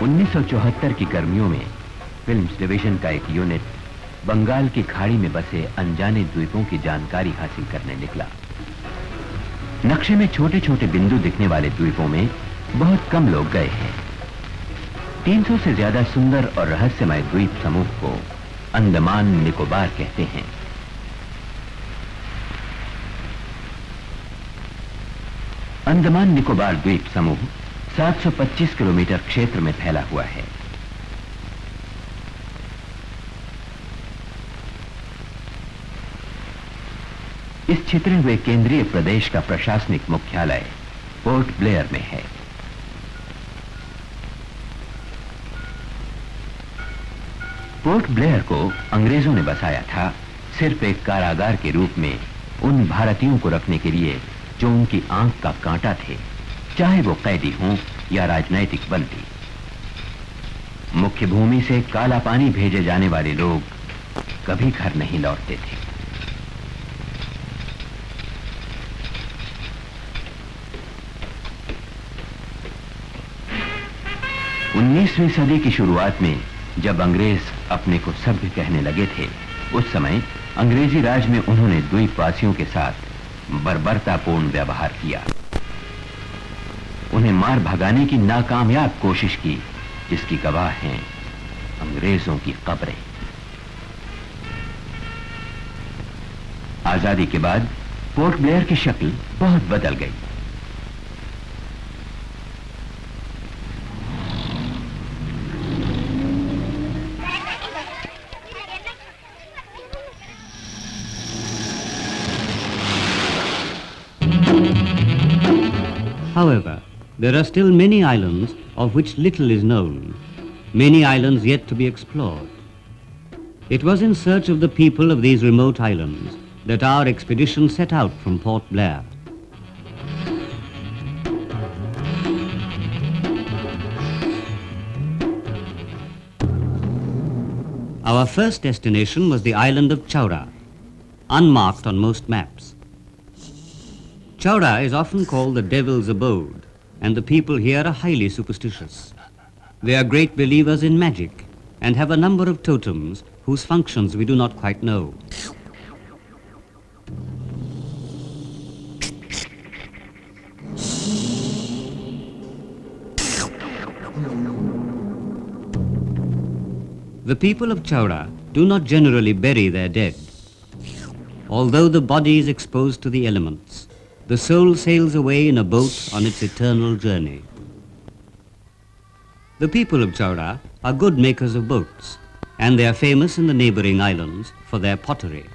1974 की गर्मियों में फिल्म्स डिवीजन का एक यूनिट बंगाल की खाड़ी में बसे अनजाने द्वीपों की जानकारी हासिल करने निकला। नक्शे में छोटे छोटे बिंदु दिखने वाले द्वीपों में बहुत कम लोग गए हैं। 300 से ज्यादा सुंदर और रहस्यमय द्वीप समूह को अंडमान निकोबार कहते हैं। अंडमान निकोबार द्वीप समूह 725 किलोमीटर क्षेत्र में फैला हुआ है। इस छितरे हुए केंद्रीय प्रदेश का प्रशासनिक मुख्यालय पोर्ट ब्लेयर में है। पोर्ट ब्लेयर को अंग्रेजों ने बसाया था सिर्फ एक कारागार के रूप में उन भारतीयों को रखने के लिए जो उनकी आंख का कांटा थे, चाहे वो कैदी हों या राजनैतिक बंदी। मुख्य भूमि से काला पानी भेजे जाने वाले लोग कभी घर नहीं लौटते थे। उन्नीसवीं सदी की शुरुआत में जब अंग्रेज अपने को सभ्य कहने लगे थे, उस समय अंग्रेजी राज में उन्होंने द्वीपवासियों के साथ बर्बरतापूर्ण व्यवहार किया। उन्हें मार भगाने की नाकामयाब कोशिश की, जिसकी गवाह हैं अंग्रेजों की कब्रें। आजादी के बाद पोर्ट ब्लेयर की शक्ल बहुत बदल गई। However, there are still many islands of which little is known, many islands yet to be explored. It was in search of the people of these remote islands that our expedition set out from Port Blair. Our first destination was the island of Chowra, unmarked on most maps. Chowra is often called the devil's abode, and the people here are highly superstitious. They are great believers in magic and have a number of totems whose functions we do not quite know. The people of Chowra do not generally bury their dead. Although the body is exposed to the elements, the soul sails away in a boat on its eternal journey. The people of Chowra are good makers of boats, and they are famous in the neighboring islands for their pottery.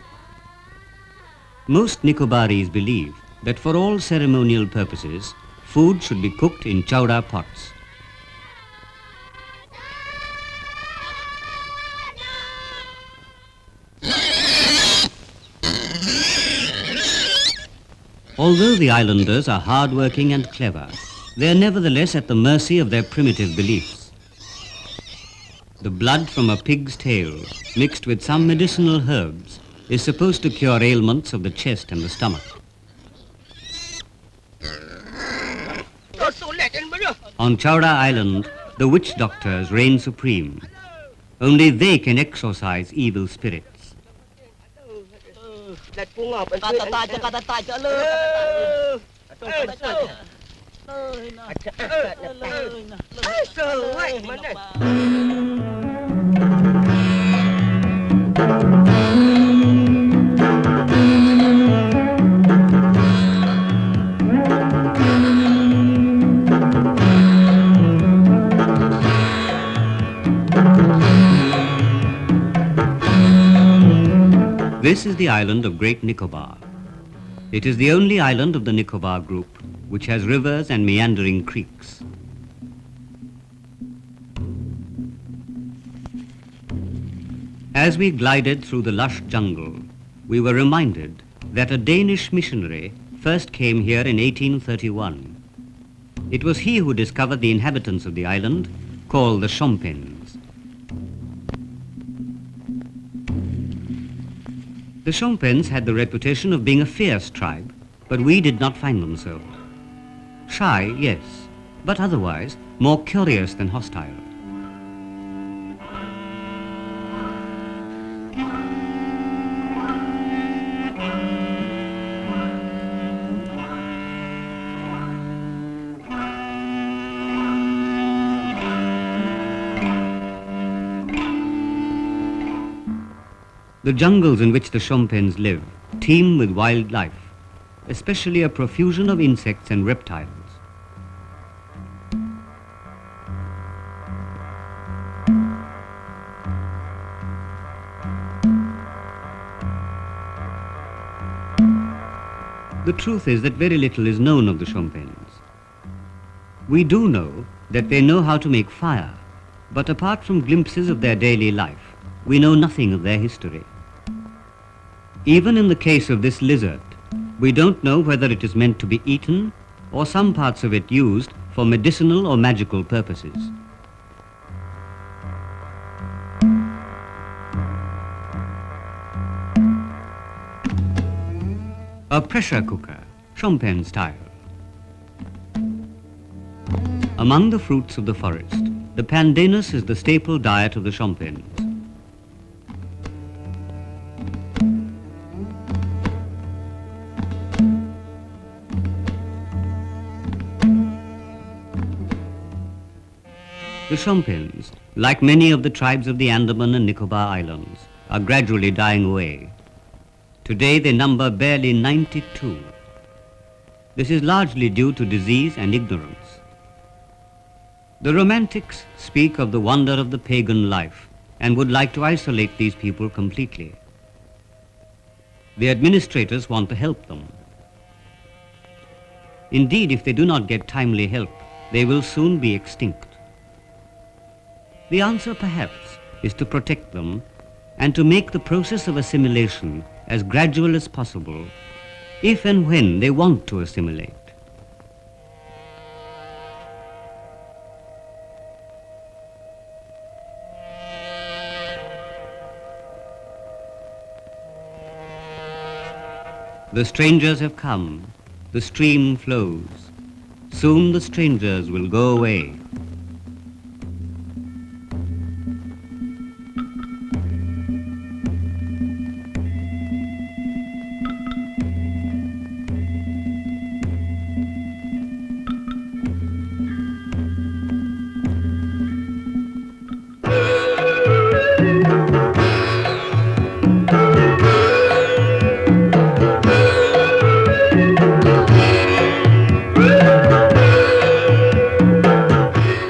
Most Nicobaris believe that for all ceremonial purposes, food should be cooked in Chowra pots. Although the islanders are hard-working and clever, they are nevertheless at the mercy of their primitive beliefs. The blood from a pig's tail, mixed with some medicinal herbs, is supposed to cure ailments of the chest and the stomach. On Chowra Island, the witch doctors reign supreme. Only they can exorcise evil spirits. This is the island of Great Nicobar. It is the only island of the Nicobar group which has rivers and meandering creeks. As we glided through the lush jungle, we were reminded that a Danish missionary first came here in 1831. It was he who discovered the inhabitants of the island, called the Shompens. The Shompens had the reputation of being a fierce tribe, but we did not find them so. Shy, yes, but otherwise more curious than hostile. The jungles in which the Shompenes live teem with wildlife, especially a profusion of insects and reptiles. The truth is that very little is known of the Shompenes. We do know that they know how to make fire, but apart from glimpses of their daily life, we know nothing of their history. Even in the case of this lizard, we don't know whether it is meant to be eaten or some parts of it used for medicinal or magical purposes. A pressure cooker, Shompen style. Among the fruits of the forest, the pandanus is the staple diet of the Shompenes. The Shompenes, like many of the tribes of the Andaman and Nicobar Islands, are gradually dying away. Today they number barely 92. This is largely due to disease and ignorance. The Romantics speak of the wonder of the pagan life and would like to isolate these people completely. The administrators want to help them. Indeed, if they do not get timely help, they will soon be extinct. The answer, perhaps, is to protect them and to make the process of assimilation as gradual as possible, if and when they want to assimilate. The strangers have come, the stream flows. Soon the strangers will go away.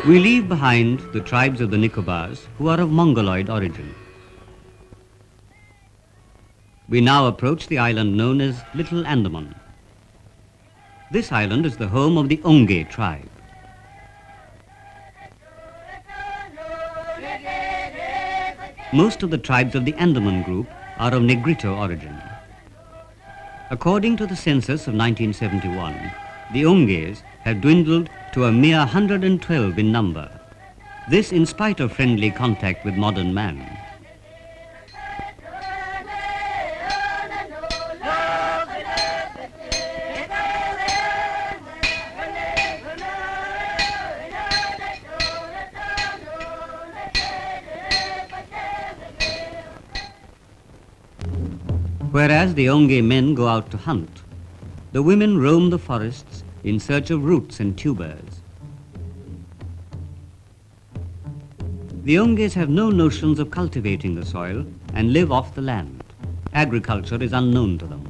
We leave behind the tribes of the Nicobars who are of Mongoloid origin. We now approach the island known as Little Andaman. This island is the home of the Onge tribe. Most of the tribes of the Andaman group are of Negrito origin. According to the census of 1971, the Onges have dwindled to a mere 112 in number. This in spite of friendly contact with modern man. Whereas the Onge men go out to hunt, the women roam the forests in search of roots and tubers. The Onges have no notions of cultivating the soil and live off the land. Agriculture is unknown to them.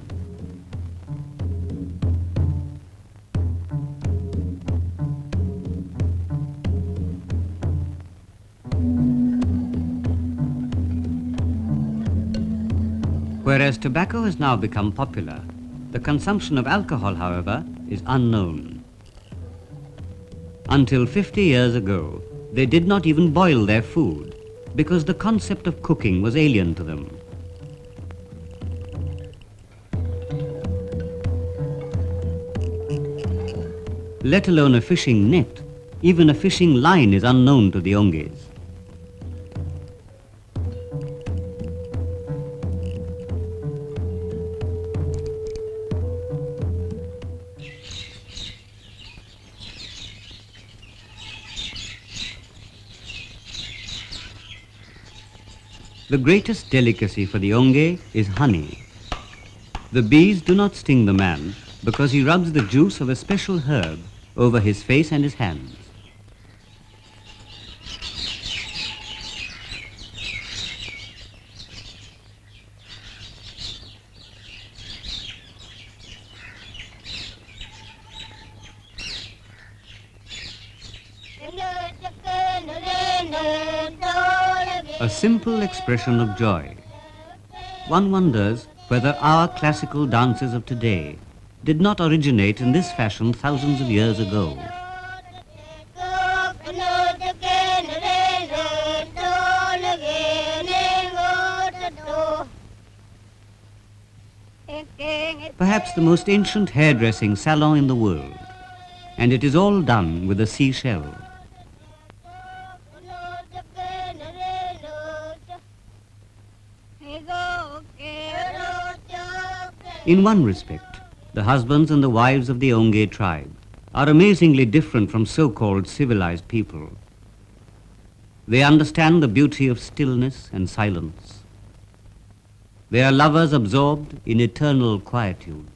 Whereas tobacco has now become popular, the consumption of alcohol, however, is unknown. Until 50 years ago, they did not even boil their food because the concept of cooking was alien to them. Let alone a fishing net, even a fishing line is unknown to the Onges. The greatest delicacy for the Onge is honey. The bees do not sting the man because he rubs the juice of a special herb over his face and his hands. A simple expression of joy. One wonders whether our classical dances of today did not originate in this fashion thousands of years ago. Perhaps the most ancient hairdressing salon in the world, and it is all done with a seashell. In one respect, the husbands and the wives of the Onge tribe are amazingly different from so-called civilized people. They understand the beauty of stillness and silence. They are lovers absorbed in eternal quietude.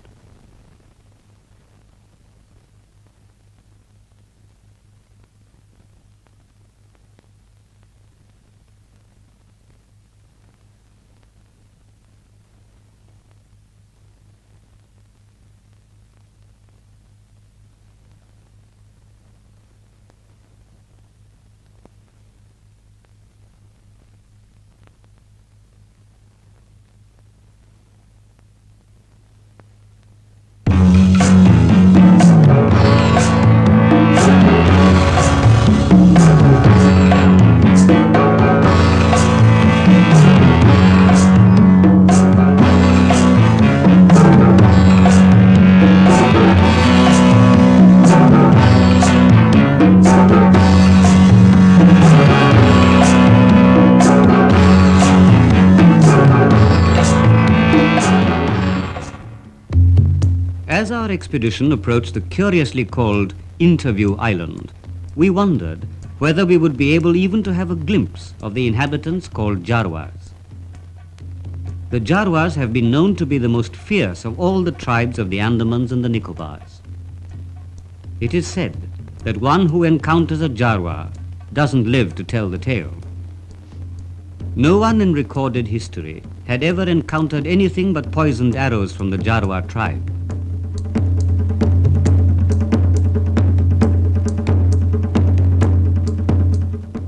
As our expedition approached the curiously called Interview Island, we wondered whether we would be able even to have a glimpse of the inhabitants called Jarwas. The Jarwas have been known to be the most fierce of all the tribes of the Andamans and the Nicobars. It is said that one who encounters a Jarwa doesn't live to tell the tale. No one in recorded history had ever encountered anything but poisoned arrows from the Jarwa tribe.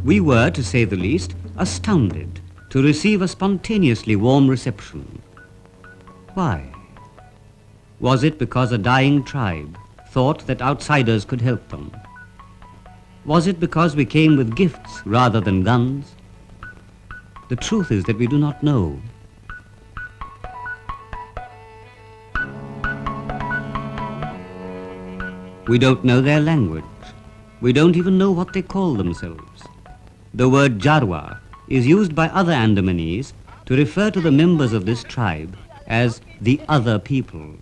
We were, to say the least, astounded to receive a spontaneously warm reception. Why? Was it because a dying tribe thought that outsiders could help them? Was it because we came with gifts rather than guns? The truth is that we do not know. We don't know their language. We don't even know what they call themselves. The word Jarwa is used by other Andamanese to refer to the members of this tribe as the other people.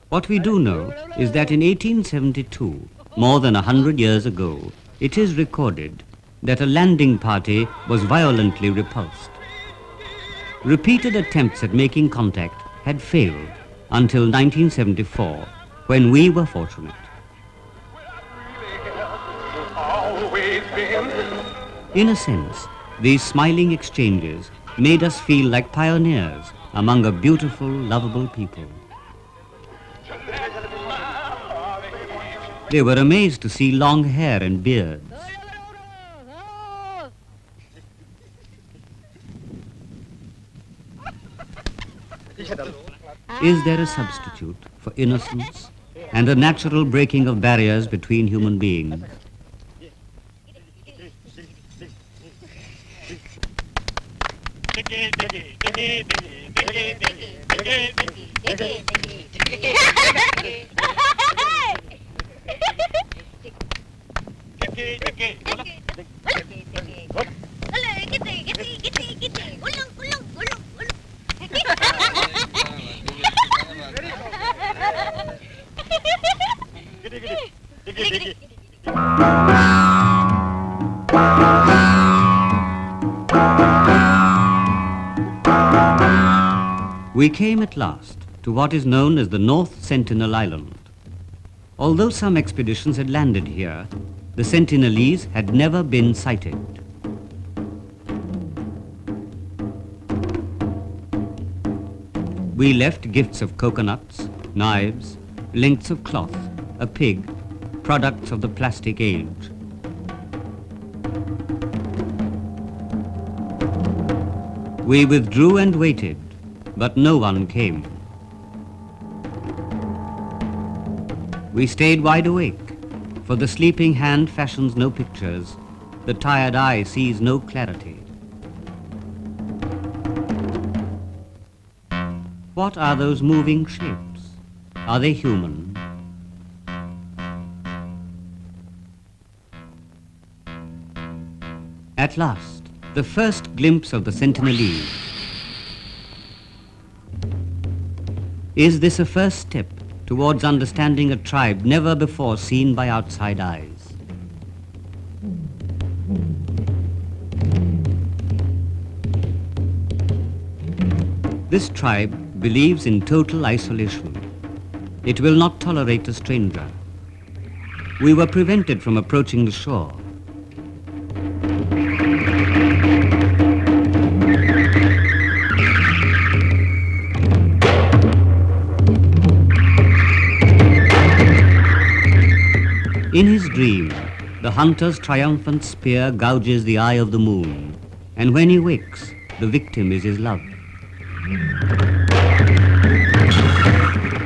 What we do know is that in 1872, more than 100 years ago, it is recorded that a landing party was violently repulsed. Repeated attempts at making contact had failed until 1974, when we were fortunate. In a sense, these smiling exchanges made us feel like pioneers among a beautiful, lovable people. They were amazed to see long hair and beards. Is there a substitute for innocence and a natural breaking of barriers between human beings? We came at last to what is known as the North Sentinel Island. Although some expeditions had landed here, the Sentinelese had never been sighted. We left gifts of coconuts, knives, lengths of cloth, a pig, products of the plastic age. We withdrew and waited, but no one came. We stayed wide awake, for the sleeping hand fashions no pictures, the tired eye sees no clarity. What are those moving shapes? Are they human? At last, the first glimpse of the Sentinelese. Is this a first step towards understanding a tribe never before seen by outside eyes? This tribe believes in total isolation. It will not tolerate a stranger. We were prevented from approaching the shore. In his dream, the hunter's triumphant spear gouges the eye of the moon, and when he wakes, the victim is his love.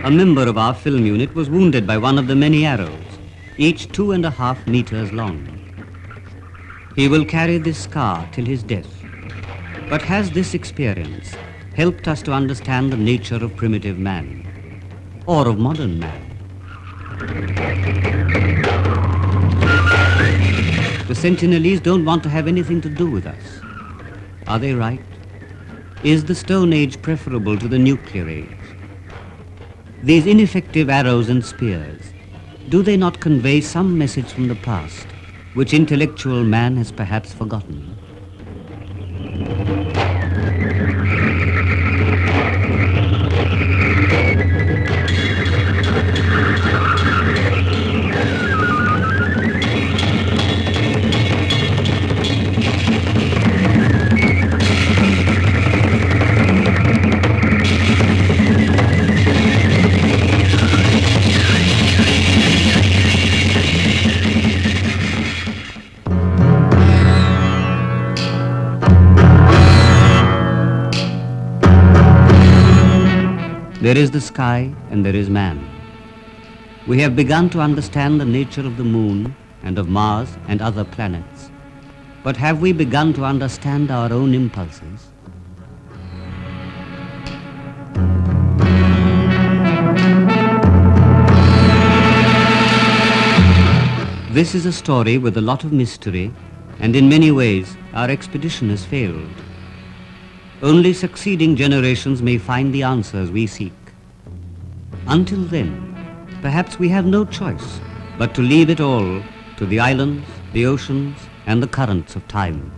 A member of our film unit was wounded by one of the many arrows, each 2.5 meters long. He will carry this scar till his death. But has this experience helped us to understand the nature of primitive man, or of modern man? The Sentinelese don't want to have anything to do with us. Are they right? Is the Stone Age preferable to the Nuclear Age? These ineffective arrows and spears, do they not convey some message from the past, which intellectual man has perhaps forgotten? There is the sky and there is man. We have begun to understand the nature of the moon and of Mars and other planets. But have we begun to understand our own impulses? This is a story with a lot of mystery, and in many ways our expedition has failed. Only succeeding generations may find the answers we seek. Until then, perhaps we have no choice but to leave it all to the islands, the oceans, and the currents of time.